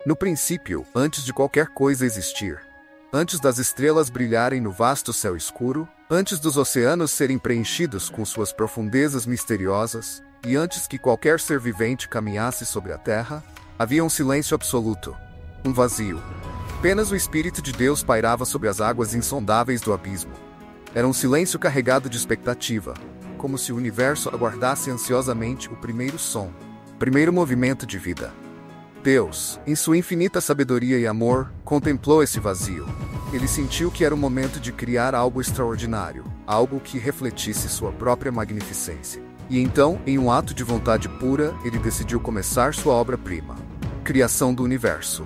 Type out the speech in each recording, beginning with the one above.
No princípio, antes de qualquer coisa existir, antes das estrelas brilharem no vasto céu escuro, antes dos oceanos serem preenchidos com suas profundezas misteriosas, e antes que qualquer ser vivente caminhasse sobre a terra, havia um silêncio absoluto, um vazio. Apenas o Espírito de Deus pairava sobre as águas insondáveis do abismo. Era um silêncio carregado de expectativa, como se o universo aguardasse ansiosamente o primeiro som, o primeiro movimento de vida. Deus, em sua infinita sabedoria e amor, contemplou esse vazio. Ele sentiu que era o momento de criar algo extraordinário, algo que refletisse sua própria magnificência. E então, em um ato de vontade pura, ele decidiu começar sua obra-prima, criação do universo.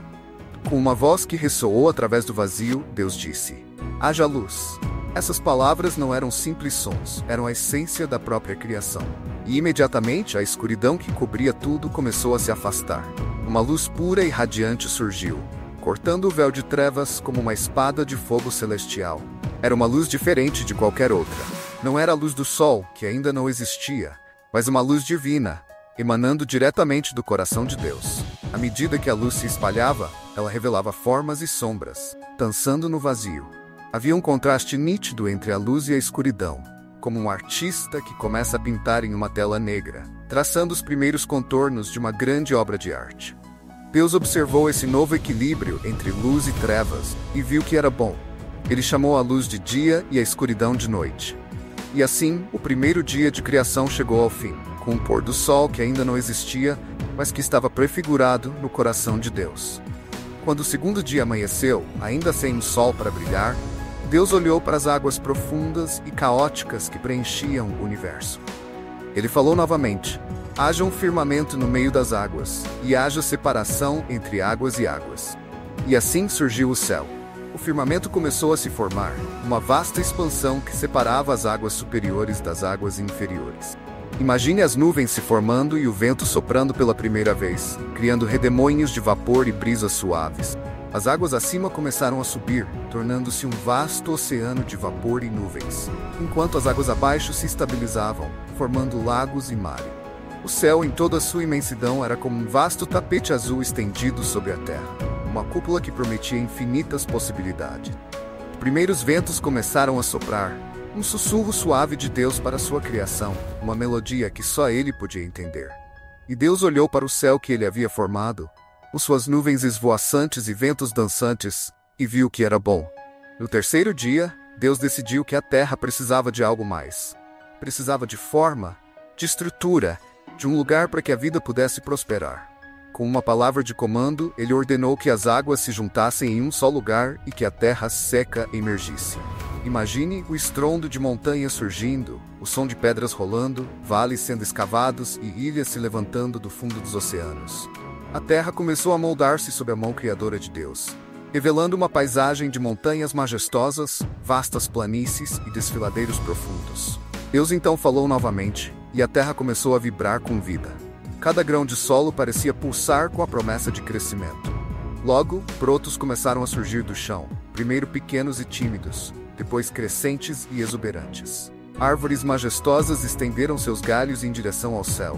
Com uma voz que ressoou através do vazio, Deus disse: "Haja luz." Essas palavras não eram simples sons, eram a essência da própria criação. E imediatamente a escuridão que cobria tudo começou a se afastar. Uma luz pura e radiante surgiu, cortando o véu de trevas como uma espada de fogo celestial. Era uma luz diferente de qualquer outra. Não era a luz do sol, que ainda não existia, mas uma luz divina, emanando diretamente do coração de Deus. À medida que a luz se espalhava, ela revelava formas e sombras, dançando no vazio. Havia um contraste nítido entre a luz e a escuridão, como um artista que começa a pintar em uma tela negra, traçando os primeiros contornos de uma grande obra de arte. Deus observou esse novo equilíbrio entre luz e trevas e viu que era bom. Ele chamou a luz de dia e a escuridão de noite. E assim, o primeiro dia de criação chegou ao fim, com o pôr do sol que ainda não existia, mas que estava prefigurado no coração de Deus. Quando o segundo dia amanheceu, ainda sem o sol para brilhar, Deus olhou para as águas profundas e caóticas que preenchiam o universo. Ele falou novamente: "Haja um firmamento no meio das águas, e haja separação entre águas e águas." E assim surgiu o céu. O firmamento começou a se formar, uma vasta expansão que separava as águas superiores das águas inferiores. Imagine as nuvens se formando e o vento soprando pela primeira vez, criando redemoinhos de vapor e brisas suaves. As águas acima começaram a subir, tornando-se um vasto oceano de vapor e nuvens, enquanto as águas abaixo se estabilizavam, formando lagos e mares. O céu, em toda a sua imensidão, era como um vasto tapete azul estendido sobre a terra, uma cúpula que prometia infinitas possibilidades. Os primeiros ventos começaram a soprar, um sussurro suave de Deus para sua criação, uma melodia que só ele podia entender. E Deus olhou para o céu que ele havia formado, com suas nuvens esvoaçantes e ventos dançantes, e viu que era bom. No terceiro dia, Deus decidiu que a terra precisava de algo mais. Precisava de forma, de estrutura, de um lugar para que a vida pudesse prosperar. Com uma palavra de comando, ele ordenou que as águas se juntassem em um só lugar e que a terra seca emergisse. Imagine o estrondo de montanhas surgindo, o som de pedras rolando, vales sendo escavados e ilhas se levantando do fundo dos oceanos. A terra começou a moldar-se sob a mão criadora de Deus, revelando uma paisagem de montanhas majestosas, vastas planícies e desfiladeiros profundos. Deus então falou novamente, e a terra começou a vibrar com vida. Cada grão de solo parecia pulsar com a promessa de crescimento. Logo, brotos começaram a surgir do chão, primeiro pequenos e tímidos, depois crescentes e exuberantes. Árvores majestosas estenderam seus galhos em direção ao céu.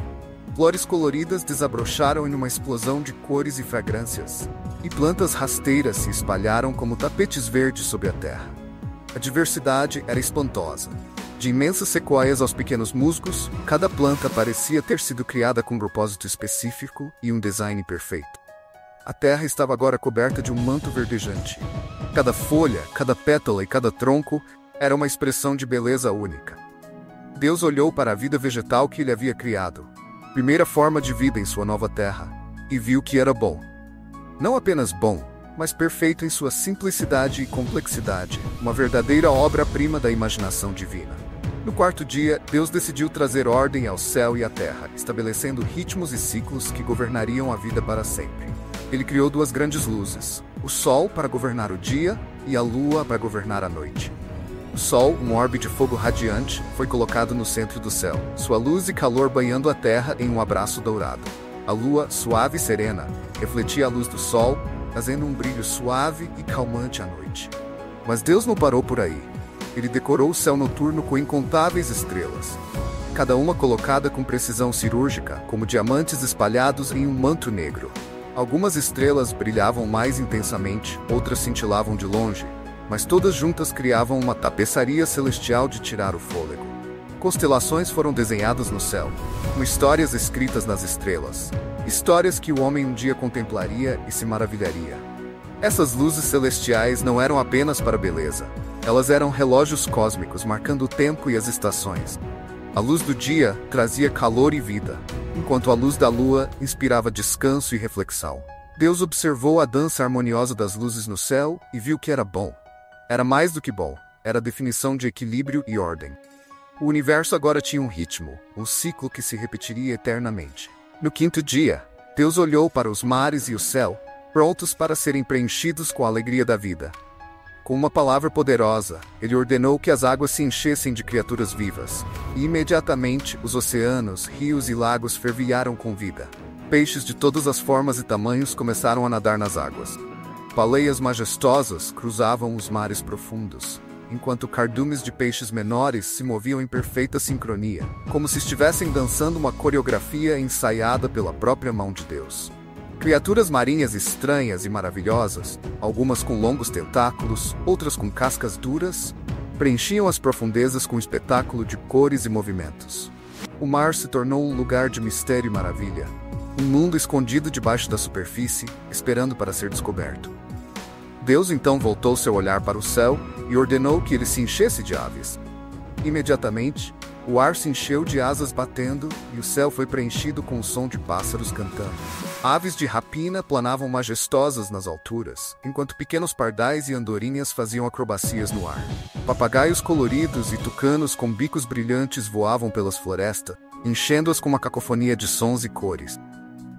Flores coloridas desabrocharam em uma explosão de cores e fragrâncias, e plantas rasteiras se espalharam como tapetes verdes sobre a terra. A diversidade era espantosa. De imensas sequoias aos pequenos musgos, cada planta parecia ter sido criada com um propósito específico e um design perfeito. A terra estava agora coberta de um manto verdejante. Cada folha, cada pétala e cada tronco era uma expressão de beleza única. Deus olhou para a vida vegetal que ele havia criado, primeira forma de vida em sua nova terra, e viu que era bom. Não apenas bom, mas perfeito em sua simplicidade e complexidade, uma verdadeira obra-prima da imaginação divina. No quarto dia, Deus decidiu trazer ordem ao céu e à terra, estabelecendo ritmos e ciclos que governariam a vida para sempre. Ele criou duas grandes luzes, o sol para governar o dia e a lua para governar a noite. O sol, um orbe de fogo radiante, foi colocado no centro do céu, sua luz e calor banhando a terra em um abraço dourado. A lua, suave e serena, refletia a luz do sol, trazendo um brilho suave e calmante à noite. Mas Deus não parou por aí. Ele decorou o céu noturno com incontáveis estrelas, cada uma colocada com precisão cirúrgica, como diamantes espalhados em um manto negro. Algumas estrelas brilhavam mais intensamente, outras cintilavam de longe, mas todas juntas criavam uma tapeçaria celestial de tirar o fôlego. Constelações foram desenhadas no céu, com histórias escritas nas estrelas, histórias que o homem um dia contemplaria e se maravilharia. Essas luzes celestiais não eram apenas para beleza, elas eram relógios cósmicos marcando o tempo e as estações. A luz do dia trazia calor e vida, enquanto a luz da lua inspirava descanso e reflexão. Deus observou a dança harmoniosa das luzes no céu e viu que era bom. Era mais do que bom, era a definição de equilíbrio e ordem. O universo agora tinha um ritmo, um ciclo que se repetiria eternamente. No quinto dia, Deus olhou para os mares e o céu, prontos para serem preenchidos com a alegria da vida. Com uma palavra poderosa, ele ordenou que as águas se enchessem de criaturas vivas, e imediatamente os oceanos, rios e lagos fervilharam com vida. Peixes de todas as formas e tamanhos começaram a nadar nas águas. Baleias majestosas cruzavam os mares profundos, enquanto cardumes de peixes menores se moviam em perfeita sincronia, como se estivessem dançando uma coreografia ensaiada pela própria mão de Deus. Criaturas marinhas estranhas e maravilhosas, algumas com longos tentáculos, outras com cascas duras, preenchiam as profundezas com um espetáculo de cores e movimentos. O mar se tornou um lugar de mistério e maravilha, um mundo escondido debaixo da superfície, esperando para ser descoberto. Deus então voltou seu olhar para o céu e ordenou que ele se enchesse de aves. Imediatamente, o ar se encheu de asas batendo e o céu foi preenchido com o som de pássaros cantando. Aves de rapina planavam majestosas nas alturas, enquanto pequenos pardais e andorinhas faziam acrobacias no ar. Papagaios coloridos e tucanos com bicos brilhantes voavam pelas florestas, enchendo-as com uma cacofonia de sons e cores.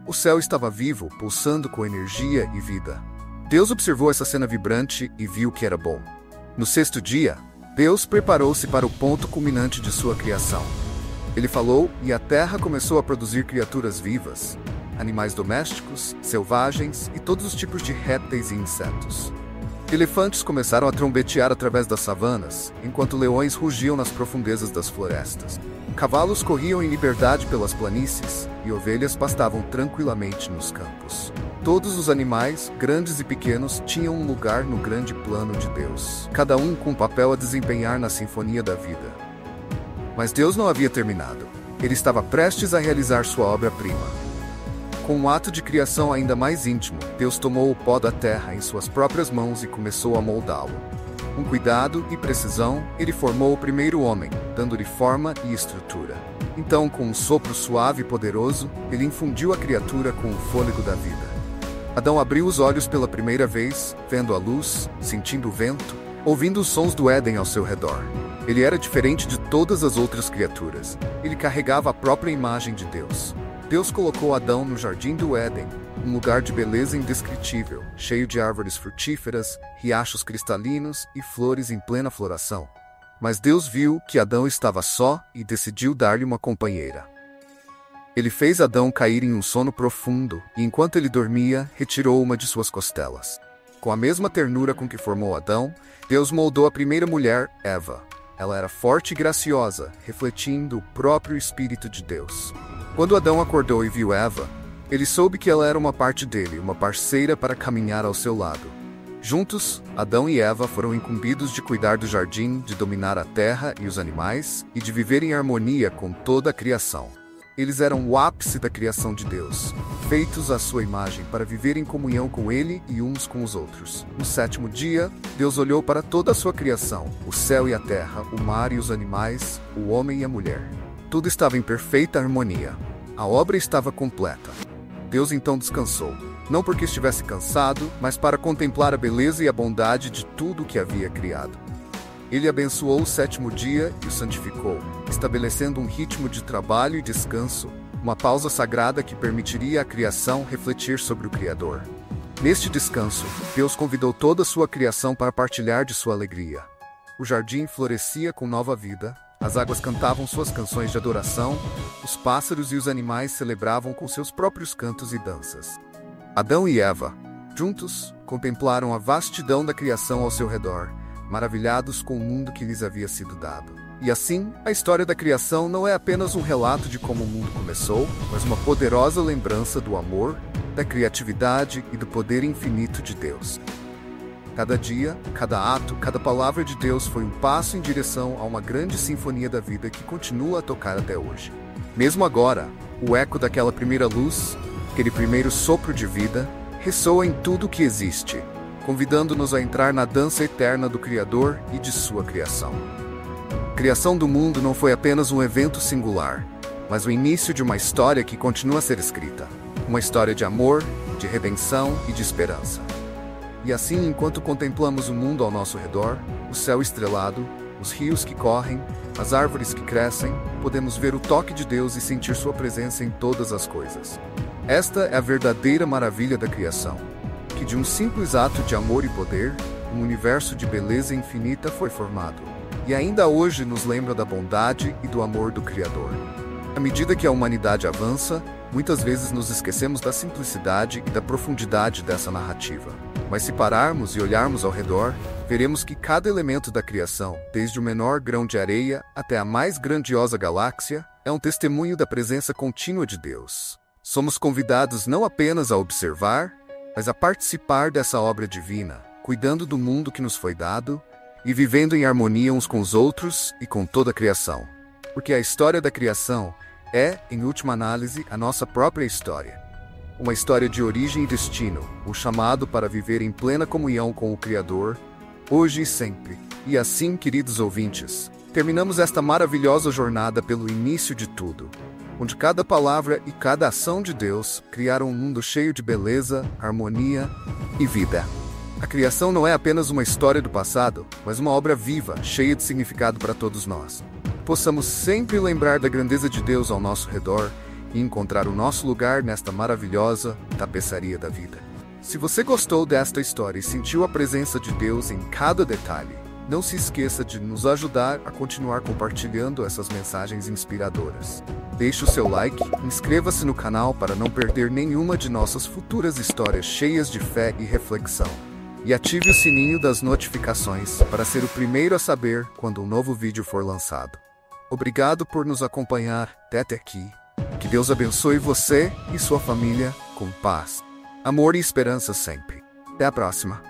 O céu estava vivo, pulsando com energia e vida. Deus observou essa cena vibrante e viu que era bom. No sexto dia, Deus preparou-se para o ponto culminante de sua criação. Ele falou, e a terra começou a produzir criaturas vivas, animais domésticos, selvagens e todos os tipos de répteis e insetos. Elefantes começaram a trombetear através das savanas, enquanto leões rugiam nas profundezas das florestas. Cavalos corriam em liberdade pelas planícies, e ovelhas pastavam tranquilamente nos campos. Todos os animais, grandes e pequenos, tinham um lugar no grande plano de Deus, cada um com um papel a desempenhar na sinfonia da vida. Mas Deus não havia terminado. Ele estava prestes a realizar sua obra-prima. Com um ato de criação ainda mais íntimo, Deus tomou o pó da terra em suas próprias mãos e começou a moldá-lo. Com cuidado e precisão, ele formou o primeiro homem, dando-lhe forma e estrutura. Então, com um sopro suave e poderoso, ele infundiu a criatura com o fôlego da vida. Adão abriu os olhos pela primeira vez, vendo a luz, sentindo o vento, ouvindo os sons do Éden ao seu redor. Ele era diferente de todas as outras criaturas. Ele carregava a própria imagem de Deus. Deus colocou Adão no jardim do Éden, um lugar de beleza indescritível, cheio de árvores frutíferas, riachos cristalinos e flores em plena floração. Mas Deus viu que Adão estava só e decidiu dar-lhe uma companheira. Ele fez Adão cair em um sono profundo, e enquanto ele dormia, retirou uma de suas costelas. Com a mesma ternura com que formou Adão, Deus moldou a primeira mulher, Eva. Ela era forte e graciosa, refletindo o próprio Espírito de Deus. Quando Adão acordou e viu Eva, ele soube que ela era uma parte dele, uma parceira para caminhar ao seu lado. Juntos, Adão e Eva foram incumbidos de cuidar do jardim, de dominar a terra e os animais, e de viver em harmonia com toda a criação. Eles eram o ápice da criação de Deus, feitos à sua imagem para viver em comunhão com Ele e uns com os outros. No sétimo dia, Deus olhou para toda a sua criação, o céu e a terra, o mar e os animais, o homem e a mulher. Tudo estava em perfeita harmonia. A obra estava completa. Deus então descansou, não porque estivesse cansado, mas para contemplar a beleza e a bondade de tudo o que havia criado. Ele abençoou o sétimo dia e o santificou, estabelecendo um ritmo de trabalho e descanso, uma pausa sagrada que permitiria à criação refletir sobre o Criador. Neste descanso, Deus convidou toda a sua criação para partilhar de sua alegria. O jardim florescia com nova vida, as águas cantavam suas canções de adoração, os pássaros e os animais celebravam com seus próprios cantos e danças. Adão e Eva, juntos, contemplaram a vastidão da criação ao seu redor, maravilhados com o mundo que lhes havia sido dado. E assim, a história da criação não é apenas um relato de como o mundo começou, mas uma poderosa lembrança do amor, da criatividade e do poder infinito de Deus. Cada dia, cada ato, cada palavra de Deus foi um passo em direção a uma grande sinfonia da vida que continua a tocar até hoje. Mesmo agora, o eco daquela primeira luz, aquele primeiro sopro de vida, ressoa em tudo o que existe, convidando-nos a entrar na dança eterna do Criador e de sua criação. A criação do mundo não foi apenas um evento singular, mas o início de uma história que continua a ser escrita. Uma história de amor, de redenção e de esperança. E assim, enquanto contemplamos o mundo ao nosso redor, o céu estrelado, os rios que correm, as árvores que crescem, podemos ver o toque de Deus e sentir sua presença em todas as coisas. Esta é a verdadeira maravilha da criação, que de um simples ato de amor e poder, um universo de beleza infinita foi formado, e ainda hoje nos lembra da bondade e do amor do Criador. À medida que a humanidade avança, muitas vezes nos esquecemos da simplicidade e da profundidade dessa narrativa. Mas se pararmos e olharmos ao redor, veremos que cada elemento da criação, desde o menor grão de areia até a mais grandiosa galáxia, é um testemunho da presença contínua de Deus. Somos convidados não apenas a observar, mas a participar dessa obra divina, cuidando do mundo que nos foi dado e vivendo em harmonia uns com os outros e com toda a criação. Porque a história da criação é, em última análise, a nossa própria história. Uma história de origem e destino, o chamado para viver em plena comunhão com o Criador, hoje e sempre. E assim, queridos ouvintes, terminamos esta maravilhosa jornada pelo início de tudo, onde cada palavra e cada ação de Deus criaram um mundo cheio de beleza, harmonia e vida. A criação não é apenas uma história do passado, mas uma obra viva, cheia de significado para todos nós. Possamos sempre lembrar da grandeza de Deus ao nosso redor e encontrar o nosso lugar nesta maravilhosa tapeçaria da vida. Se você gostou desta história e sentiu a presença de Deus em cada detalhe, não se esqueça de nos ajudar a continuar compartilhando essas mensagens inspiradoras. Deixe o seu like, inscreva-se no canal para não perder nenhuma de nossas futuras histórias cheias de fé e reflexão. E ative o sininho das notificações para ser o primeiro a saber quando um novo vídeo for lançado. Obrigado por nos acompanhar até aqui. Que Deus abençoe você e sua família com paz, amor e esperança sempre. Até a próxima.